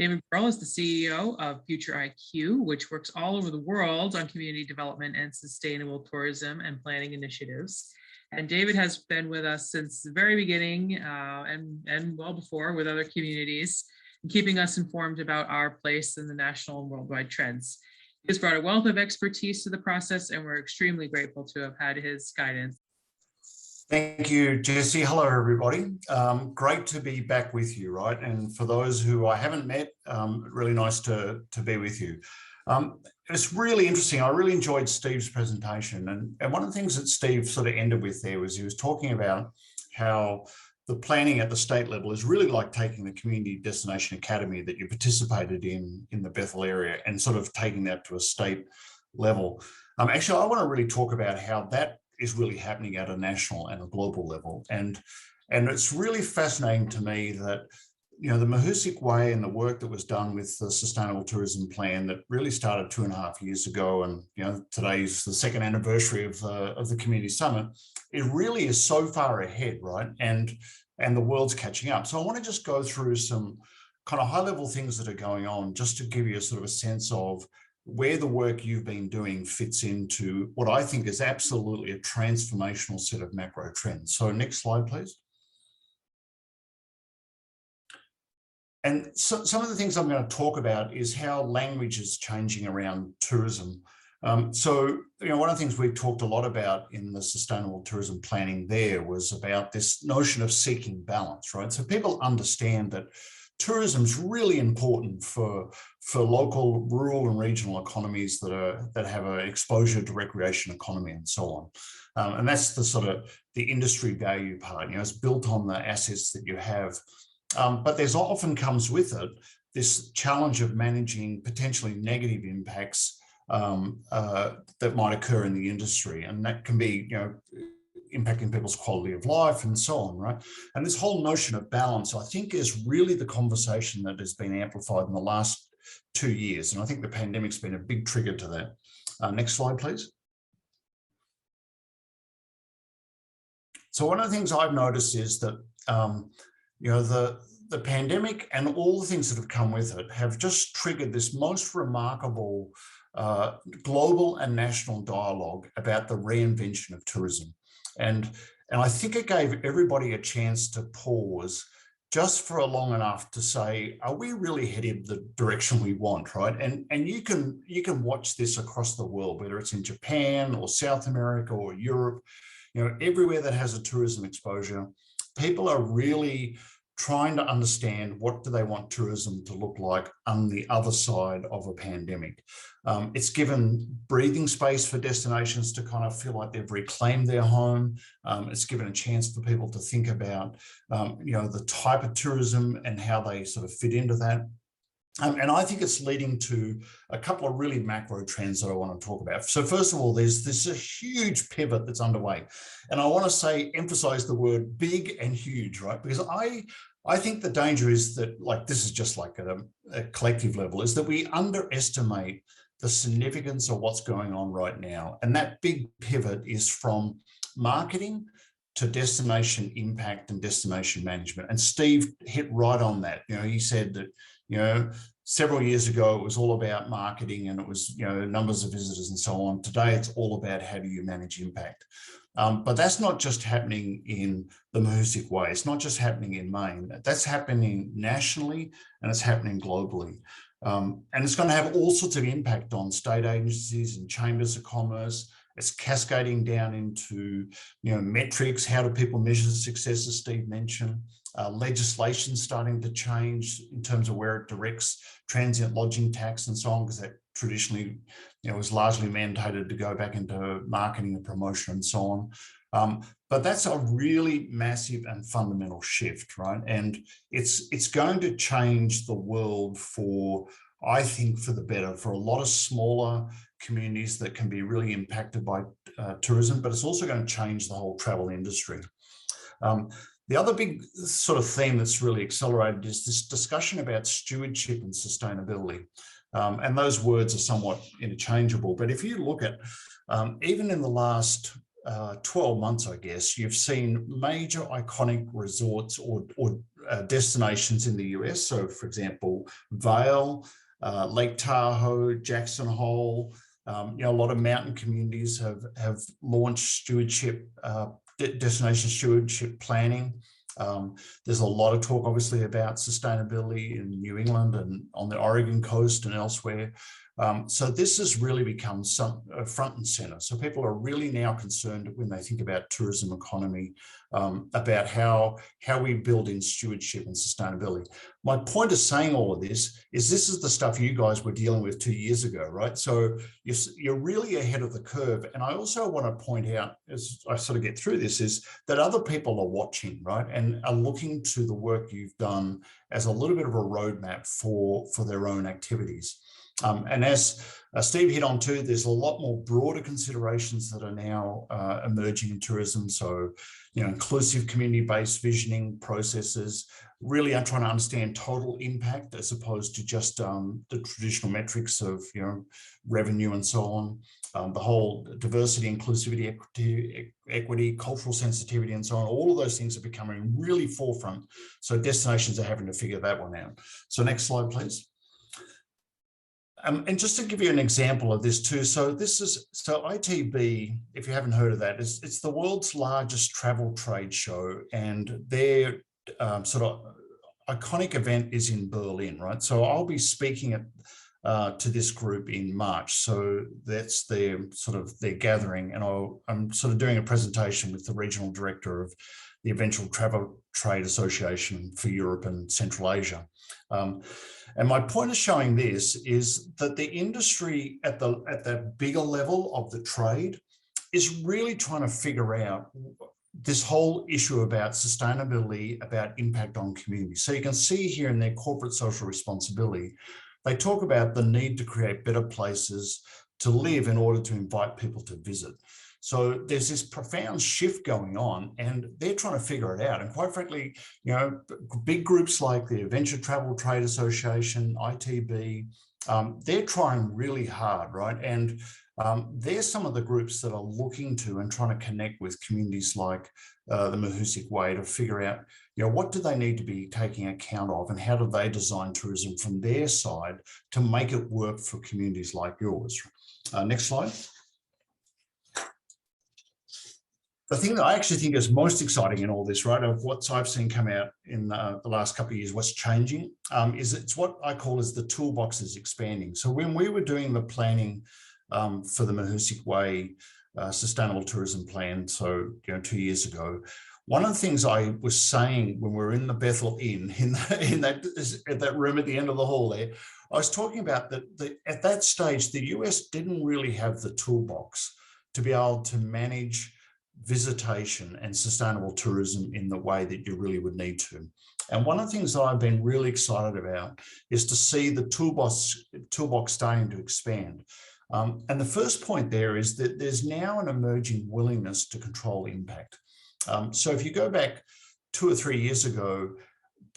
David Pearl is the CEO of Future IQ, which works all over the world on community development and sustainable tourism and planning initiatives. And David has been with us since the very beginning and well before with other communities, keeping us informed about our place in the national and worldwide trends. He has brought a wealth of expertise to the process, and we're extremely grateful to have had his guidance. Thank you, Jesse. Hello, everybody. Great to be back with you, right? And for those who I haven't met, really nice to be with you. It's really interesting. I really enjoyed Steve's presentation. And one of the things that Steve sort of ended with there was he was talking about how the planning at the state level is really like taking the Community Destination Academy that you participated in the Bethel area and sort of taking that to a state level. Actually, I want to really talk about how that is really happening at a national and a global level. And it's really fascinating to me that, you know, the Mahoosuc Way and the work that was done with the Sustainable Tourism Plan that really started 2.5 years ago, and you know, today's the second anniversary of the Community Summit, it really is so far ahead, right? And the world's catching up. So I want to just go through some kind of high-level things that are going on, just to give you a sort of a sense of where the work you've been doing fits into what I think is absolutely a transformational set of macro trends. So next slide, please. And so, some of the things I'm going to talk about is how language is changing around tourism. So, you know, one of the things we've talked a lot about in the sustainable tourism planning there was about this notion of seeking balance, right? So people understand that tourism is really important for local, rural and regional economies that have an exposure to recreation economy and so on. And that's the sort of the industry value part, you know, it's built on the assets that you have. But there's often comes with it this challenge of managing potentially negative impacts that might occur in the industry. And that can be, you know, impacting people's quality of life and so on, right? And this whole notion of balance, I think, is really the conversation that has been amplified in the last 2 years. And I think the pandemic's been a big trigger to that. Next slide, please. So one of the things I've noticed is that, you know, the pandemic and all the things that have come with it have just triggered this most remarkable global and national dialogue about the reinvention of tourism. And I think it gave everybody a chance to pause just for a long enough to say, are we really headed the direction we want, right? And you can watch this across the world, whether it's in Japan or South America or Europe, you know, everywhere that has a tourism exposure, people are really trying to understand what do they want tourism to look like on the other side of a pandemic. It's given breathing space for destinations to kind of feel like they've reclaimed their home. It's given a chance for people to think about, you know, the type of tourism and how they sort of fit into that. And I think it's leading to a couple of really macro trends that I want to talk about. So first of all, there's this a huge pivot that's underway. And I want to emphasize the word big and huge, right? Because I think the danger is that, like, this is just like at a collective level, is that we underestimate the significance of what's going on right now. And that big pivot is from marketing to destination impact and destination management. And Steve hit right on that. You know, he said that, you know, several years ago, it was all about marketing and it was, you know, numbers of visitors and so on. Today, it's all about how do you manage impact. But that's not just happening in the Mahoosuc Way. It's not just happening in Maine. That's happening nationally and it's happening globally. And it's going to have all sorts of impact on state agencies and chambers of commerce. It's cascading down into, you know, metrics. How do people measure success, as Steve mentioned? Legislation starting to change in terms of where it directs transient lodging tax and so on, because that traditionally, you know, was largely mandated to go back into marketing and promotion and so on. But that's a really massive and fundamental shift, right? And it's going to change the world for, I think, for the better, for a lot of smaller communities that can be really impacted by tourism, but it's also going to change the whole travel industry. The other big sort of theme that's really accelerated is this discussion about stewardship and sustainability. And those words are somewhat interchangeable, but if you look at, even in the last 12 months, I guess, you've seen major iconic resorts or destinations in the US. So, for example, Vail, Lake Tahoe, Jackson Hole. A lot of mountain communities have launched stewardship, destination stewardship planning. There's a lot of talk, obviously, about sustainability in New England and on the Oregon coast and elsewhere. So this has really become front and center. So people are really now concerned when they think about tourism economy, about how we build in stewardship and sustainability. My point of saying all of this is the stuff you guys were dealing with 2 years ago, right? So you're really ahead of the curve. And I also want to point out, as I sort of get through this, is that other people are watching, right? And are looking to the work you've done as a little bit of a roadmap for their own activities. And as Steve hit on too, there's a lot more broader considerations that are now emerging in tourism. So, inclusive community-based visioning processes, really I'm trying to understand total impact as opposed to just the traditional metrics of, revenue and so on. The whole diversity, inclusivity, equity, cultural sensitivity, and so on. All of those things are becoming really forefront. So destinations are having to figure that one out. So next slide, please. And just to give you an example of this too, so ITB, if you haven't heard of that, it's the world's largest travel trade show, and their sort of iconic event is in Berlin, right? So I'll be speaking to this group in March. So that's their gathering, and I'm sort of doing a presentation with the regional director of the Eventual Travel Trade Association for Europe and Central Asia. And my point of showing this is that the industry at the bigger level of the trade is really trying to figure out this whole issue about sustainability, about impact on communities. So you can see here in their corporate social responsibility, they talk about the need to create better places to live in order to invite people to visit. So there's this profound shift going on, and they're trying to figure it out. And quite frankly, big groups like the Adventure Travel Trade Association, ITB, they're trying really hard, right? And they're some of the groups that are looking to and trying to connect with communities like the Mahoosuc Way to figure out, what do they need to be taking account of, and how do they design tourism from their side to make it work for communities like yours. Next slide. The thing that I actually think is most exciting in all this, right, of what I've seen come out in the last couple of years, what's changing, is it's what I call is the toolbox is expanding. So when we were doing the planning for the Mahoosuc Way Sustainable Tourism Plan, so 2 years ago, one of the things I was saying when we were in the Bethel Inn, in that room at the end of the hall there, I was talking about that at that stage, the US didn't really have the toolbox to be able to manage visitation and sustainable tourism in the way that you really would need to. And one of the things that I've been really excited about is to see the toolbox starting to expand. And the first point there is that there's now an emerging willingness to control impact. So if you go back 2 or 3 years ago,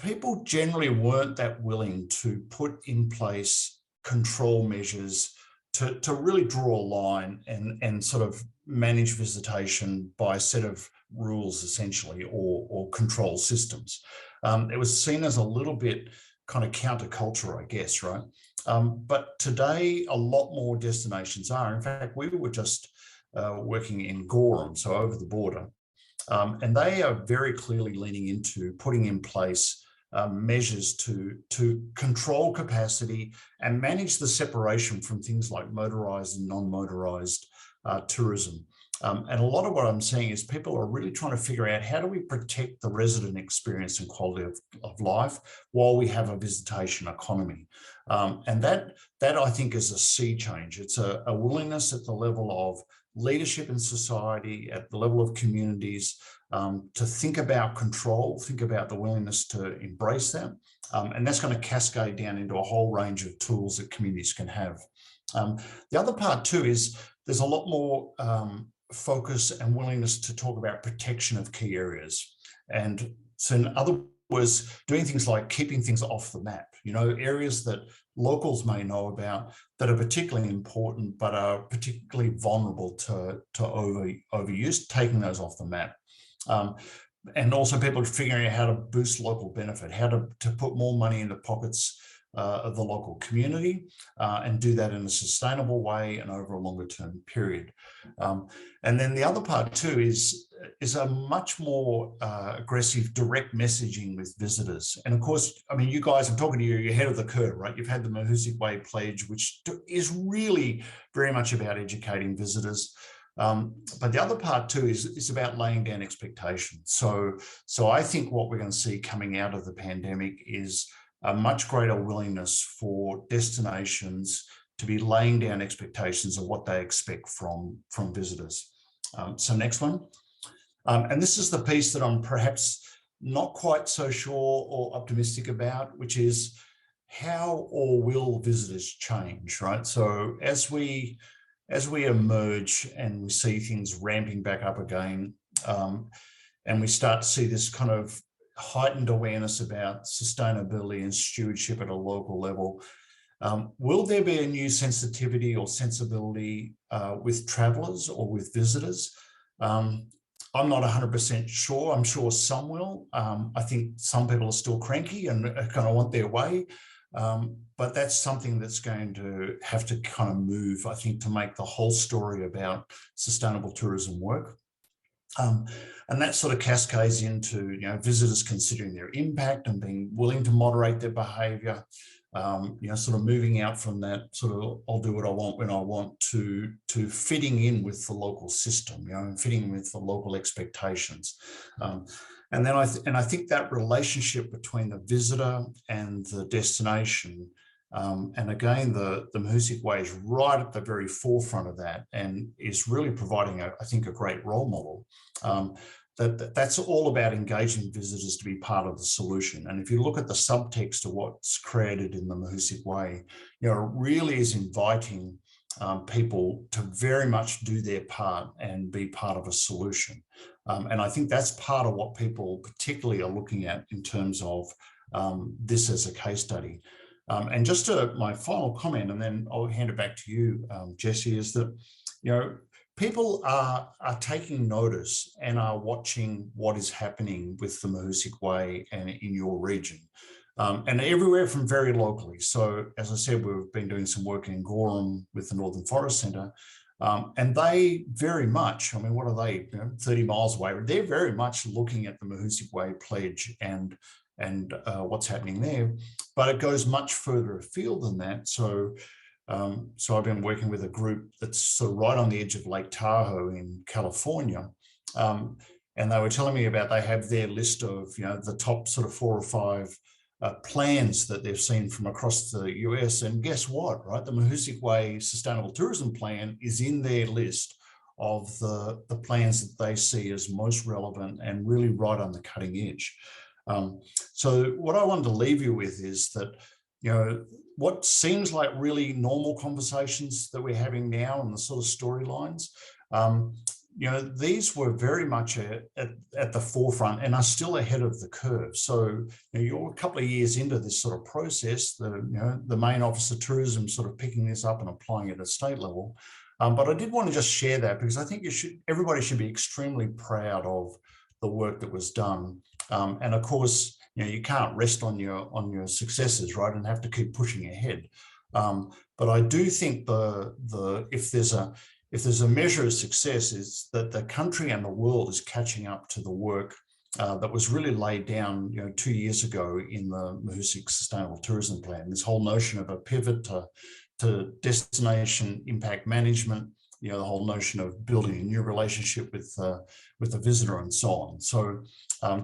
people generally weren't that willing to put in place control measures to really draw a line and sort of manage visitation by a set of rules, essentially, or control systems. It was seen as a little bit kind of counterculture, I guess, right? But today, a lot more destinations are. In fact, we were just working in Gorham, so over the border, and they are very clearly leaning into putting in place measures to control capacity and manage the separation from things like motorized and non-motorized tourism. And a lot of what I'm seeing is people are really trying to figure out, how do we protect the resident experience and quality of life while we have a visitation economy? And that I think is a sea change. It's a willingness at the level of leadership in society, at the level of communities, to think about control, think about the willingness to embrace that. And that's going to cascade down into a whole range of tools that communities can have. The other part too is there's a lot more focus and willingness to talk about protection of key areas. And so in other words, doing things like keeping things off the map, areas that locals may know about that are particularly important, but are particularly vulnerable to overuse, taking those off the map. and also people figuring out how to boost local benefit, how to put more money in the pockets of the local community, and do that in a sustainable way and over a longer term period. And then the other part too is a much more aggressive direct messaging with visitors. And of course, I mean, you guys, I'm talking to you, you're ahead of the curve, right? You've had the Mahoosuc Way Pledge, which is really very much about educating visitors. But the other part too is about laying down expectations. So I think what we're going to see coming out of the pandemic is a much greater willingness for destinations to be laying down expectations of what they expect from visitors. So next one. And this is the piece that I'm perhaps not quite so sure or optimistic about, which is how or will visitors change, right? So as we emerge and we see things ramping back up again, and we start to see this kind of heightened awareness about sustainability and stewardship at a local level, will there be a new sensitivity or sensibility with travellers or with visitors? I'm not 100% sure. I'm sure some will. I think some people are still cranky and kind of want their way. But that's something that's going to have to kind of move, I think, to make the whole story about sustainable tourism work. And that sort of cascades into, you know, visitors considering their impact and being willing to moderate their behaviour, you know, sort of moving out from that sort of I'll do what I want when I want to fitting in with the local system, you know, and fitting in with the local expectations. And then I think that relationship between the visitor and the destination, and again, the Mahoosuc Way is right at the very forefront of that and is really providing, I think, a great role model. That's all about engaging visitors to be part of the solution. And if you look at the subtext of what's created in the Mahoosuc Way, you know, it really is inviting people to very much do their part and be part of a solution. And I think that's part of what people particularly are looking at in terms of this as a case study. And just my final comment, and then I'll hand it back to you, Jesse, is that, you know, people are taking notice and are watching what is happening with the Mahoosuc Way and in your region, and everywhere from very locally. So as I said, we've been doing some work in Gorham with the Northern Forest Centre, and they very much, I mean, what are they, you know, 30 miles away? They're very much looking at the Mahoosuc Way Pledge and what's happening there, but it goes much further afield than that. So I've been working with a group that's sort of right on the edge of Lake Tahoe in California, and they were telling me about they have their list of, you know, the top sort of 4 or 5 plans that they've seen from across the US. And guess what, right? The Mahoosuc Way Sustainable Tourism Plan is in their list of the plans that they see as most relevant and really right on the cutting edge. So what I wanted to leave you with is that, you know, what seems like really normal conversations that we're having now and the sort of storylines, you know, these were very much at the forefront and are still ahead of the curve. So, you know, you're a couple of years into this sort of process, you know, the main office of tourism sort of picking this up and applying it at state level. But I did want to just share that because I think everybody should be extremely proud of the work that was done. And of course, you know, you can't rest on your successes, right, and have to keep pushing ahead. But I do think if there's a measure of success, is that the country and the world is catching up to the work that was really laid down, you know, 2 years ago in the Mahoosuc Sustainable Tourism Plan. This whole notion of a pivot to destination impact management, you know, the whole notion of building a new relationship with the visitor and so on. So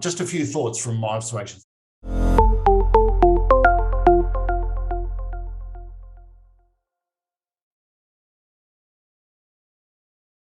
just a few thoughts from my observations.